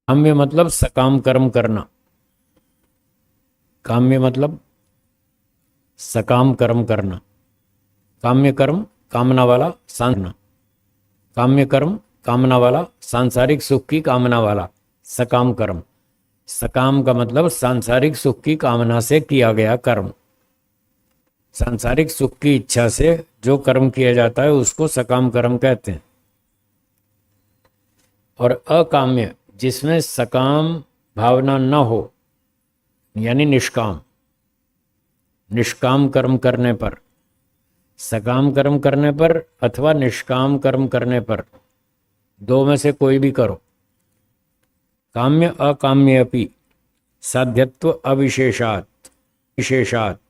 काम्य मतलब सकाम कर्म करना। काम्य मतलब सकाम कर्म करना। काम्य कर्म कामना वाला सांना। काम्य कर्म कामना वाला, सांसारिक सुख की कामना वाला सकाम कर्म। सकाम का मतलब सांसारिक सुख की कामना से किया गया कर्म। सांसारिक सुख की इच्छा से जो कर्म किया जाता है उसको सकाम कर्म कहते हैं। और अकाम्य जिसमें सकाम भावना न हो, यानी निष्काम। निष्काम कर्म करने पर, सकाम कर्म करने पर अथवा निष्काम कर्म करने पर, दो में से कोई भी करो। काम्य अकाम्य अपि साध्यत्व अविशेषात। विशेषात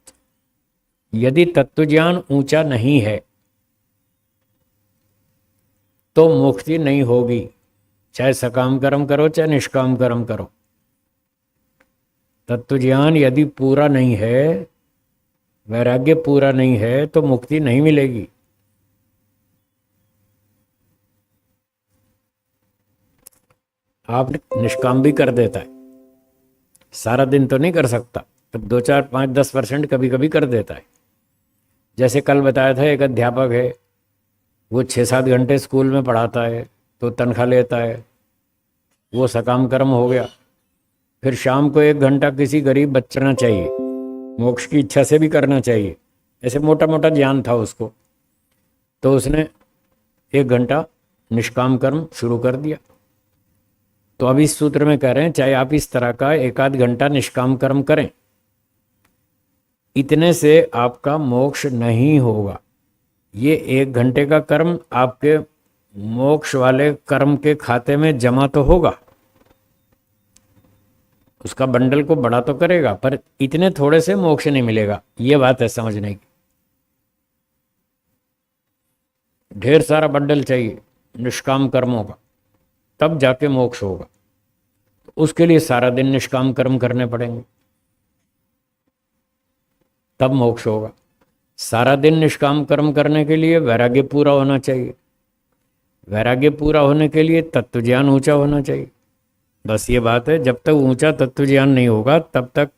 यदि तत्वज्ञान ऊंचा नहीं है तो मुक्ति नहीं होगी, चाहे सकाम कर्म करो चाहे निष्काम कर्म करो। तत्वज्ञान यदि पूरा नहीं है, वैराग्य पूरा नहीं है तो मुक्ति नहीं मिलेगी। आप निष्काम भी कर देता है, सारा दिन तो नहीं कर सकता, तब 2 4 5 10% कभी कभी कर देता है। जैसे कल बताया था, एक अध्यापक है, वो 6 7 घंटे स्कूल में पढ़ाता है तो तनख्वाह लेता है, वो सकाम कर्म हो गया। फिर शाम को 1 घंटा किसी गरीब बचना चाहिए, मोक्ष की इच्छा से भी करना चाहिए, ऐसे मोटा मोटा ज्ञान था उसको, तो उसने 1 घंटा निष्काम कर्म शुरू कर दिया। तो अब इस सूत्र में कह रहे हैं चाहे आप इस तरह का 1 आध घंटा निष्काम कर्म करें, इतने से आपका मोक्ष नहीं होगा। ये 1 घंटे का कर्म आपके मोक्ष वाले कर्म के खाते में जमा तो होगा, उसका बंडल को बड़ा तो करेगा, पर इतने थोड़े से मोक्ष नहीं मिलेगा। ये बात है समझने की। ढेर सारा बंडल चाहिए निष्काम कर्मों का, तब जाके मोक्ष होगा। तो उसके लिए सारा दिन निष्काम कर्म करने पड़ेंगे, तब मोक्ष होगा। सारा दिन निष्काम कर्म करने के लिए वैराग्य पूरा होना चाहिए, वैराग्य पूरा होने के लिए तत्व ज्ञान ऊंचा होना चाहिए। बस ये बात है, जब तक ऊंचा तत्व ज्ञान नहीं होगा तब तक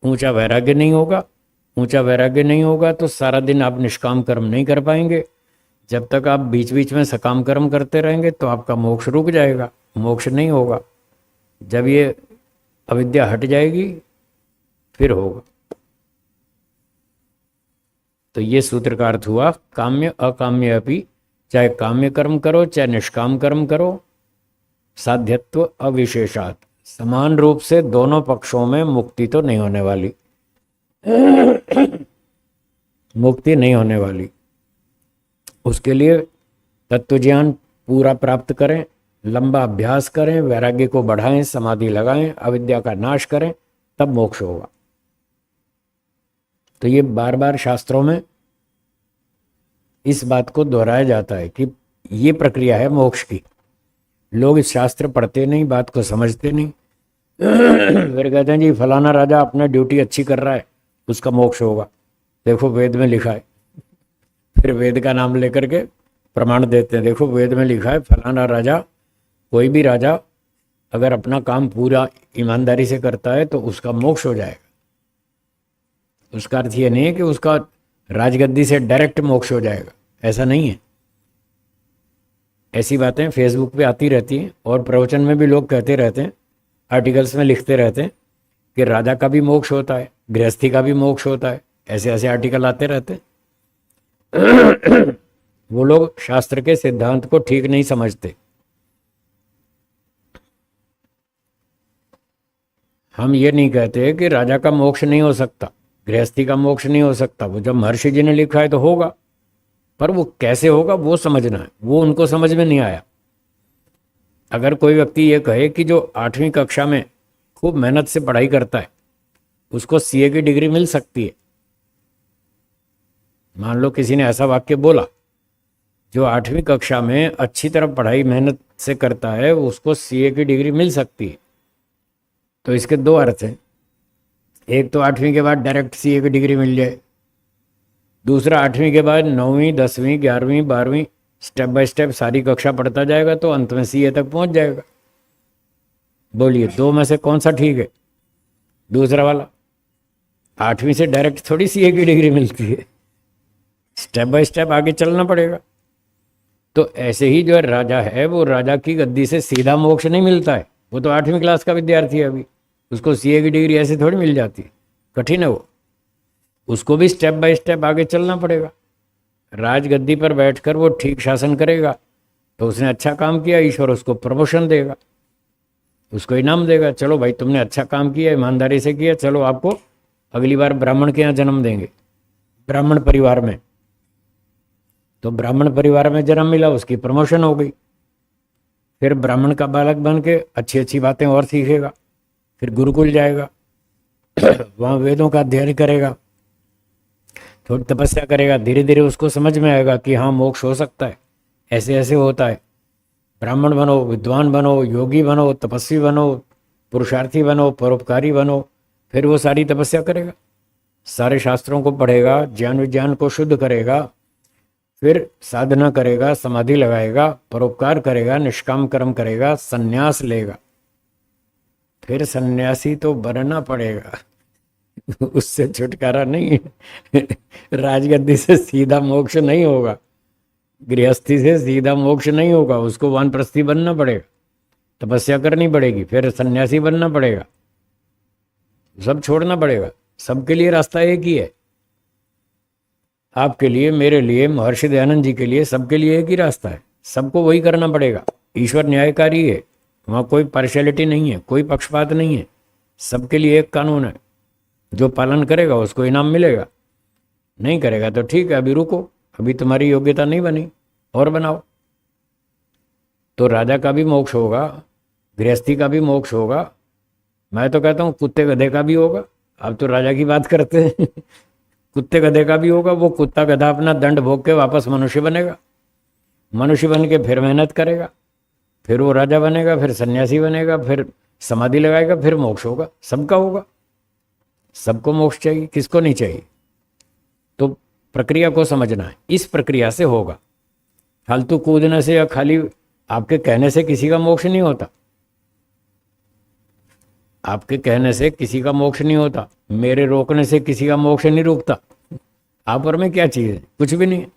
ऊंचा वैराग्य नहीं होगा। ऊंचा वैराग्य नहीं होगा तो सारा दिन आप निष्काम कर्म नहीं कर पाएंगे। जब तक आप बीच बीच में सकाम कर्म करते रहेंगे तो आपका मोक्ष रुक जाएगा, मोक्ष नहीं होगा। जब ये अविद्या हट जाएगी फिर होगा। तो ये सूत्र का अर्थ हुआ काम्य अकाम्य अपि, चाहे काम्य कर्म करो चाहे निष्काम कर्म करो, साध्यत्व अविशेषात, समान रूप से दोनों पक्षों में मुक्ति तो नहीं होने वाली, मुक्ति नहीं होने वाली। उसके लिए तत्वज्ञान पूरा प्राप्त करें, लंबा अभ्यास करें, वैराग्य को बढ़ाएं, समाधि लगाएं, अविद्या का नाश करें, तब मोक्ष होगा। तो ये बार बार शास्त्रों में इस बात को दोहराया जाता है कि ये प्रक्रिया है मोक्ष की। लोग इस शास्त्र पढ़ते नहीं, बात को समझते नहीं। फिर कहते हैं जी फलाना राजा अपना ड्यूटी अच्छी कर रहा है, उसका मोक्ष होगा, देखो वेद में लिखा है। फिर वेद का नाम लेकर के प्रमाण देते हैं, देखो वेद में लिखा है फलाना राजा, कोई भी राजा अगर अपना काम पूरा ईमानदारी से करता है तो उसका मोक्ष हो जाएगा। उसका अर्थ ये नहीं है कि उसका राजगद्दी से डायरेक्ट मोक्ष हो जाएगा, ऐसा नहीं है। ऐसी बातें फेसबुक पे आती रहती हैं और प्रवचन में भी लोग कहते रहते हैं, आर्टिकल्स में लिखते रहते हैं कि राजा का भी मोक्ष होता है, गृहस्थी का भी मोक्ष होता है, ऐसे ऐसे आर्टिकल आते रहते हैं। वो लोग शास्त्र के सिद्धांत को ठीक नहीं समझते। हम ये नहीं कहते कि राजा का मोक्ष नहीं हो सकता, गृहस्थी का मोक्ष नहीं हो सकता, वो जब महर्षि जी ने लिखा है तो होगा, पर वो कैसे होगा वो समझना है, वो उनको समझ में नहीं आया। अगर कोई व्यक्ति ये कहे कि जो 8वीं कक्षा में खूब मेहनत से पढ़ाई करता है उसको सीए की डिग्री मिल सकती है, मान लो किसी ने ऐसा वाक्य बोला, जो 8वीं कक्षा में अच्छी तरह पढ़ाई मेहनत से करता है उसको सीए की डिग्री मिल सकती है, तो इसके दो अर्थ हैं। एक तो 8वीं के बाद डायरेक्ट सीए की डिग्री मिल जाए, दूसरा 8वीं के बाद 9वीं 10वीं 11वीं 12वीं स्टेप बाय स्टेप सारी कक्षा पढ़ता जाएगा तो अंत में सीए तक पहुंच जाएगा। बोलिए, दो में से कौन सा ठीक है? दूसरा वाला। 8वीं से डायरेक्ट थोड़ी सीए की डिग्री मिलती है, स्टेप बाय स्टेप आगे चलना पड़ेगा। तो ऐसे ही जो राजा है, वो राजा की गद्दी से सीधा मोक्ष नहीं मिलता है। वो तो 8वीं क्लास का विद्यार्थी है अभी, उसको सीए की डिग्री ऐसे थोड़ी मिल जाती है, कठिन है वो। उसको भी स्टेप बाय स्टेप आगे चलना पड़ेगा। राजगद्दी पर बैठकर वो ठीक शासन करेगा तो उसने अच्छा काम किया, ईश्वर उसको प्रमोशन देगा, उसको इनाम देगा। चलो भाई, तुमने अच्छा काम किया, ईमानदारी से किया, चलो आपको अगली बार ब्राह्मण के यहाँ जन्म देंगे, ब्राह्मण परिवार में। तो ब्राह्मण परिवार में जन्म मिला, उसकी प्रमोशन हो गई। फिर ब्राह्मण का बालक बन के अच्छी अच्छी बातें और सीखेगा, फिर गुरुकुल जाएगा, वहाँ वेदों का अध्ययन करेगा, थोड़ी तपस्या करेगा, धीरे धीरे उसको समझ में आएगा कि हाँ, मोक्ष हो सकता है, ऐसे ऐसे होता है। ब्राह्मण बनो, विद्वान बनो, योगी बनो, तपस्वी बनो, पुरुषार्थी बनो, परोपकारी बनो। फिर वो सारी तपस्या करेगा, सारे शास्त्रों को पढ़ेगा, ज्ञान विज्ञान को शुद्ध करेगा, फिर साधना करेगा, समाधि लगाएगा, परोपकार करेगा, निष्काम कर्म करेगा, सन्यास लेगा। फिर सन्यासी तो बनना पड़ेगा, उससे छुटकारा नहीं है। राजगद्दी से सीधा मोक्ष नहीं होगा, गृहस्थी से सीधा मोक्ष नहीं होगा, उसको वानप्रस्थी बनना पड़ेगा, तपस्या करनी पड़ेगी, फिर सन्यासी बनना पड़ेगा, सब छोड़ना पड़ेगा। सबके लिए रास्ता एक ही है, आपके लिए, मेरे लिए, महर्षि दयानंद जी के लिए, सबके लिए एक ही रास्ता है, सबको वही करना पड़ेगा। ईश्वर न्यायकारी है, वहाँ कोई पार्शियलिटी नहीं है, कोई पक्षपात नहीं है, सबके लिए एक कानून है। जो पालन करेगा उसको इनाम मिलेगा, नहीं करेगा तो ठीक है, अभी रुको, अभी तुम्हारी योग्यता नहीं बनी, और बनाओ। तो राजा का भी मोक्ष होगा, गृहस्थी का भी मोक्ष होगा, मैं तो कहता हूँ कुत्ते गधे का भी होगा। अब तो राजा की बात करते हैं। कुत्ते गधे का भी होगा, वो कुत्ता गधा अपना दंड भोग के वापस मनुष्य बनेगा, मनुष्य बन के फिर मेहनत करेगा, फिर वो राजा बनेगा, फिर सन्यासी बनेगा, फिर समाधि लगाएगा, फिर मोक्ष होगा, सबका होगा। सबको मोक्ष चाहिए, किसको नहीं चाहिए? तो प्रक्रिया को समझना है, इस प्रक्रिया से होगा। फालतू कूदने से या खाली आपके कहने से किसी का मोक्ष नहीं होता, आपके कहने से किसी का मोक्ष नहीं होता, मेरे रोकने से किसी का मोक्ष नहीं रुकता। आप और मैं क्या चीज़ है? कुछ भी नहीं है।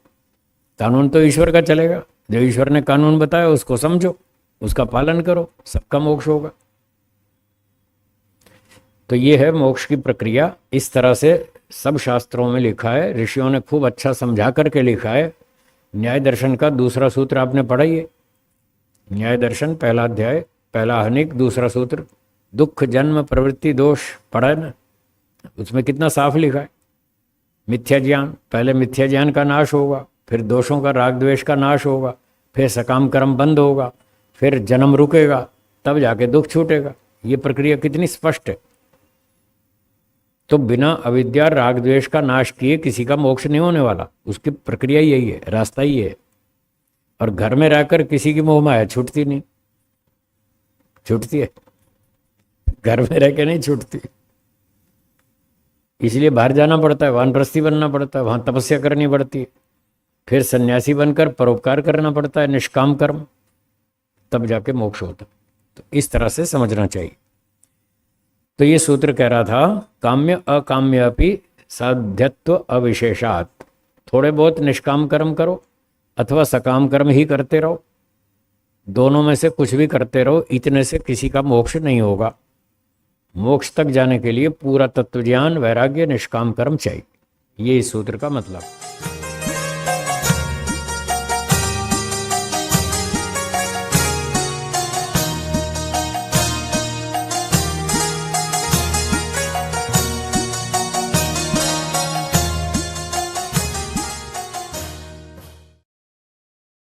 कानून तो ईश्वर का चलेगा, जो ईश्वर ने कानून बताया उसको समझो, उसका पालन करो, सबका मोक्ष होगा। तो ये है मोक्ष की प्रक्रिया, इस तरह से सब शास्त्रों में लिखा है, ऋषियों ने खूब अच्छा समझा करके लिखा है। न्याय दर्शन का दूसरा सूत्र आपने पढ़ा ही है, न्याय दर्शन पहला अध्याय पहला हनिक दूसरा सूत्र, दुख जन्म प्रवृत्ति दोष पढ़ा है ना, उसमें कितना साफ लिखा है। मिथ्या ज्ञान, पहले मिथ्या ज्ञान का नाश होगा, फिर दोषों का राग द्वेष का नाश होगा, फिर सकाम कर्म बंद होगा, फिर जन्म रुकेगा, तब जाके दुख छूटेगा। ये प्रक्रिया कितनी स्पष्ट है। तो बिना अविद्या राग द्वेष का नाश किए किसी का मोक्ष नहीं होने वाला, उसकी प्रक्रिया यही है, रास्ता ही है। और घर में रहकर किसी की मोह माया छूटती नहीं, छूटती है? घर में रह के नहीं छूटती, इसलिए बाहर जाना पड़ता है, वानप्रस्थी बनना पड़ता है, वहां तपस्या करनी पड़ती है, फिर सन्यासी बनकर परोपकार करना पड़ता है, निष्काम कर्म, तब जाके मोक्ष होता। तो इस तरह से समझना चाहिए। तो ये सूत्र कह रहा था, काम्य अकाम्य अपि साध्यत्व अविशेषात, थोड़े बहुत निष्काम कर्म करो अथवा सकाम कर्म ही करते रहो, दोनों में से कुछ भी करते रहो, इतने से किसी का मोक्ष नहीं होगा। मोक्ष तक जाने के लिए पूरा तत्व ज्ञान, वैराग्य, निष्काम कर्म चाहिए। ये इस सूत्र का मतलब।